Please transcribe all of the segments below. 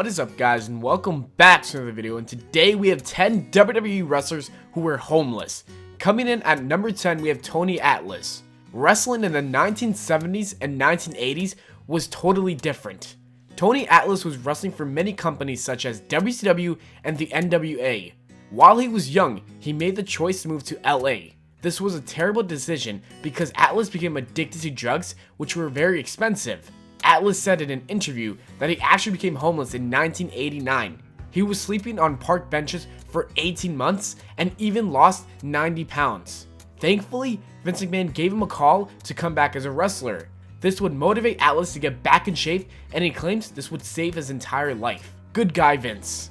What is up, guys, and welcome back to another video. And today we have 10 WWE wrestlers who were homeless. Coming in at number 10, we have Tony Atlas. Wrestling in the 1970s and 1980s was totally different. Tony Atlas was wrestling for many companies such as WCW and the NWA. While he was young, he made the choice to move to LA. This was a terrible decision because Atlas became addicted to drugs, which were very expensive. Atlas said in an interview that he actually became homeless in 1989. He was sleeping on park benches for 18 months and even lost 90 pounds. Thankfully, Vince McMahon gave him a call to come back as a wrestler. This would motivate Atlas to get back in shape, and he claims this would save his entire life. Good guy, Vince.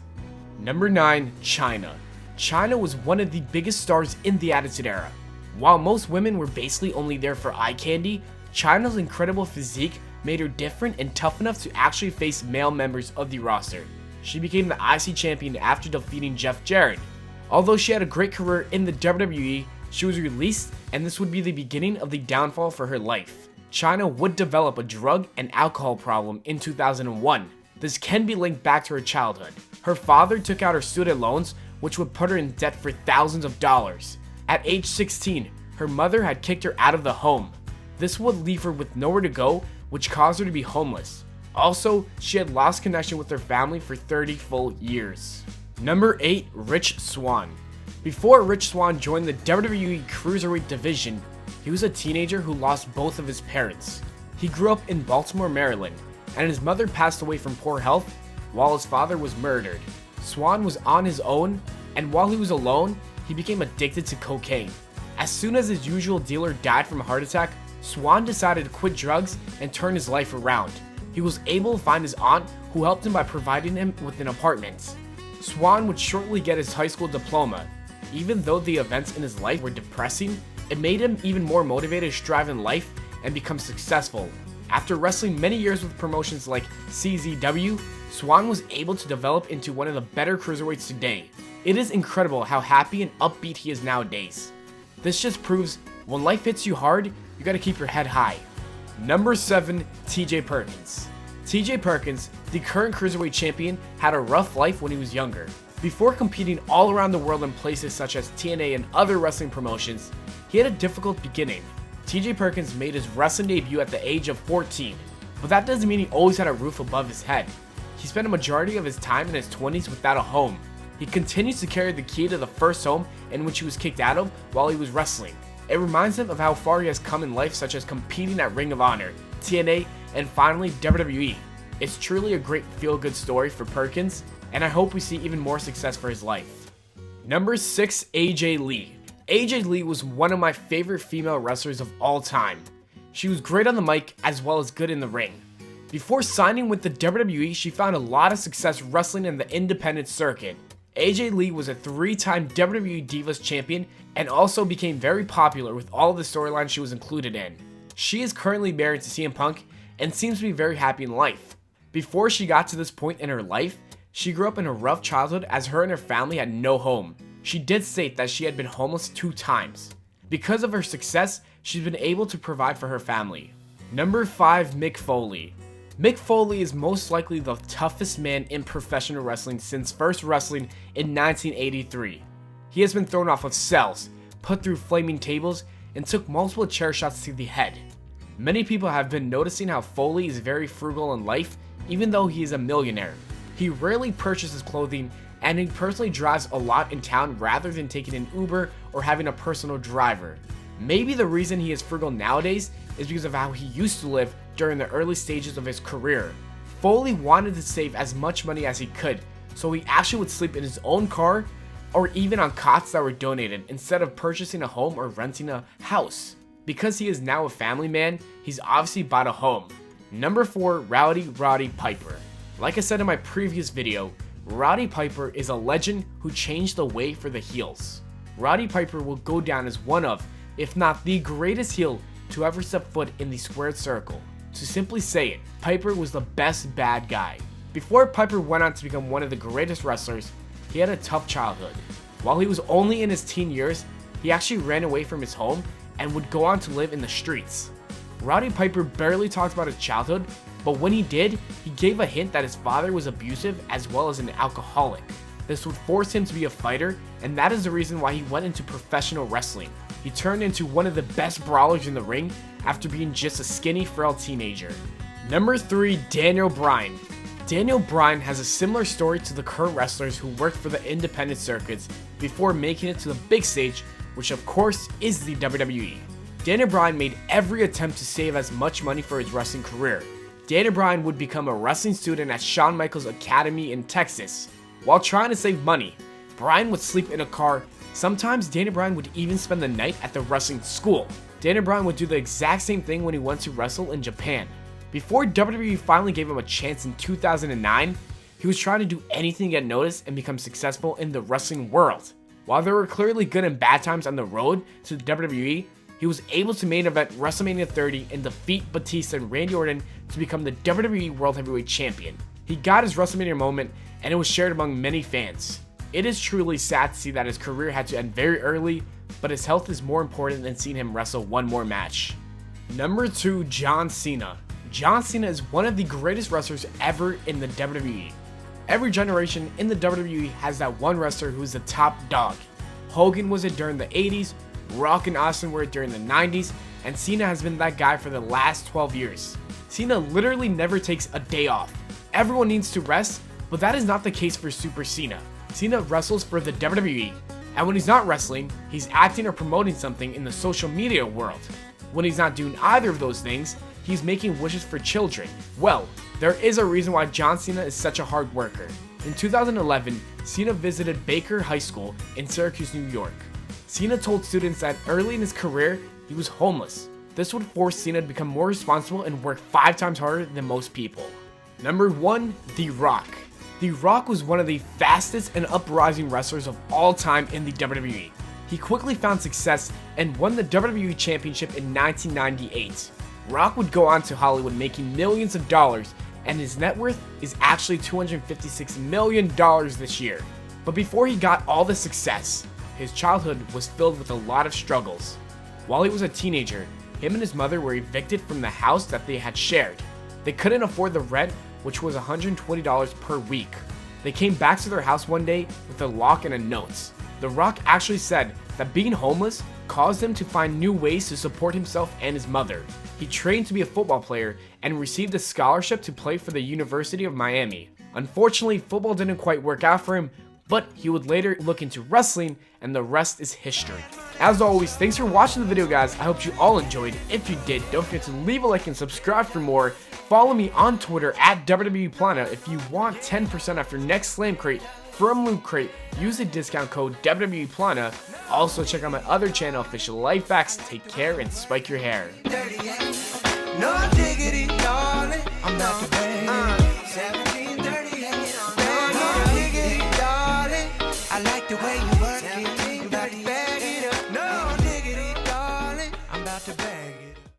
Number 9, Chyna. Chyna was one of the biggest stars in the Attitude Era. While most women were basically only there for eye candy, Chyna's incredible physique made her different and tough enough to actually face male members of the roster. She became the IC champion after defeating Jeff Jarrett. Although she had a great career in the WWE, she was released, and this would be the beginning of the downfall for her life. Chyna would develop a drug and alcohol problem in 2001. This can be linked back to her childhood. Her father took out her student loans, which would put her in debt for thousands of dollars. At age 16, her mother had kicked her out of the home. This would leave her with nowhere to go, which caused her to be homeless. Also, she had lost connection with her family for 30 full years. Number 8, Rich Swann. Before Rich Swann joined the WWE Cruiserweight division, he was a teenager who lost both of his parents. He grew up in Baltimore, Maryland, and his mother passed away from poor health, while his father was murdered. Swann was on his own, and while he was alone, he became addicted to cocaine. As soon as his usual dealer died from a heart attack, Swann decided to quit drugs and turn his life around. He was able to find his aunt, who helped him by providing him with an apartment. Swann would shortly get his high school diploma. Even though the events in his life were depressing, it made him even more motivated to strive in life and become successful. After wrestling many years with promotions like CZW, Swann was able to develop into one of the better cruiserweights today. It is incredible how happy and upbeat he is nowadays. This just proves when life hits you hard, you gotta keep your head high. Number 7, TJ Perkins. TJ Perkins, the current Cruiserweight champion, had a rough life when he was younger. Before competing all around the world in places such as TNA and other wrestling promotions, he had a difficult beginning. TJ Perkins made his wrestling debut at the age of 14, but that doesn't mean he always had a roof above his head. He spent a majority of his time in his 20s without a home. He continues to carry the key to the first home in which he was kicked out of while he was wrestling. It reminds him of how far he has come in life, such as competing at Ring of Honor, TNA, and finally WWE. It's truly a great feel-good story for Perkins, and I hope we see even more success for his life. Number 6, AJ Lee. AJ Lee was one of my favorite female wrestlers of all time. She was great on the mic as well as good in the ring. Before signing with the WWE, she found a lot of success wrestling in the independent circuit. AJ Lee was a 3-time WWE Divas champion and also became very popular with all of the storylines she was included in. She is currently married to CM Punk and seems to be very happy in life. Before she got to this point in her life, she grew up in a rough childhood as her and her family had no home. She did state that she had been homeless 2 times. Because of her success, she's been able to provide for her family. Number 5, Mick Foley. Mick Foley is most likely the toughest man in professional wrestling since first wrestling in 1983. He has been thrown off of cells, put through flaming tables, and took multiple chair shots to the head. Many people have been noticing how Foley is very frugal in life, even though he is a millionaire. He rarely purchases clothing, and he personally drives a lot in town rather than taking an Uber or having a personal driver. Maybe the reason he is frugal nowadays is because of how he used to live during the early stages of his career. Foley wanted to save as much money as he could, so he actually would sleep in his own car or even on cots that were donated instead of purchasing a home or renting a house. Because he is now a family man, he's obviously bought a home. Number 4, Roddy Piper. Like I said in my previous video, Roddy Piper is a legend who changed the way for the heels. Roddy Piper will go down as one of, if not the greatest heel to ever step foot in the squared circle. To simply say it, Piper was the best bad guy. Before Piper went on to become one of the greatest wrestlers, he had a tough childhood. While he was only in his teen years, he actually ran away from his home and would go on to live in the streets. Roddy Piper barely talked about his childhood, but when he did, he gave a hint that his father was abusive as well as an alcoholic. This would force him to be a fighter, and that is the reason why he went into professional wrestling. He turned into one of the best brawlers in the ring after being just a skinny, frail teenager. Number 3, Daniel Bryan. Daniel Bryan has a similar story to the current wrestlers who worked for the independent circuits before making it to the big stage, which of course is the WWE. Daniel Bryan made every attempt to save as much money for his wrestling career. Daniel Bryan would become a wrestling student at Shawn Michaels Academy in Texas. While trying to save money, Bryan would sleep in a car. Sometimes Daniel Bryan would even spend the night at the wrestling school. Daniel Bryan would do the exact same thing when he went to wrestle in Japan. Before WWE finally gave him a chance in 2009, he was trying to do anything to get noticed and become successful in the wrestling world. While there were clearly good and bad times on the road to the WWE, he was able to main event WrestleMania 30 and defeat Batista and Randy Orton to become the WWE World Heavyweight Champion. He got his WrestleMania moment, and it was shared among many fans. It is truly sad to see that his career had to end very early, but his health is more important than seeing him wrestle one more match. Number 2, John Cena. John Cena is one of the greatest wrestlers ever in the WWE. Every generation in the WWE has that one wrestler who is the top dog. Hogan was it during the 80s, Rock and Austin were it during the 90s, and Cena has been that guy for the last 12 years. Cena literally never takes a day off. Everyone needs to rest, but that is not the case for Super Cena. Cena wrestles for the WWE, and when he's not wrestling, he's acting or promoting something in the social media world. When he's not doing either of those things, he's making wishes for children. Well, there is a reason why John Cena is such a hard worker. In 2011, Cena visited Baker High School in Syracuse, New York. Cena told students that early in his career, he was homeless. This would force Cena to become more responsible and work 5 times harder than most people. Number 1, The Rock. The Rock was one of the fastest and uprising wrestlers of all time in the WWE. He quickly found success and won the WWE Championship in 1998. Rock would go on to Hollywood making millions of dollars, and his net worth is actually $256 million this year. But before he got all the success, his childhood was filled with a lot of struggles. While he was a teenager, him and his mother were evicted from the house that they had shared. They couldn't afford the rent, which was $120 per week. They came back to their house one day with a lock and a note. The Rock actually said that being homeless caused him to find new ways to support himself and his mother. He trained to be a football player and received a scholarship to play for the University of Miami. Unfortunately, football didn't quite work out for him, but he would later look into wrestling, and the rest is history. As always, thanks for watching the video, guys. I hope you all enjoyed. If you did, don't forget to leave a like and subscribe for more. Follow me on Twitter at WWE Pllana. If you want 10% off your next Slam Crate from Loot Crate, use the discount code WWE Pllana. Also, check out my other channel, Official Life Facts. Take care and spike your hair. No diggity, darling. I'm not the bad. 1738. No diggity, darling. I like the way you work it.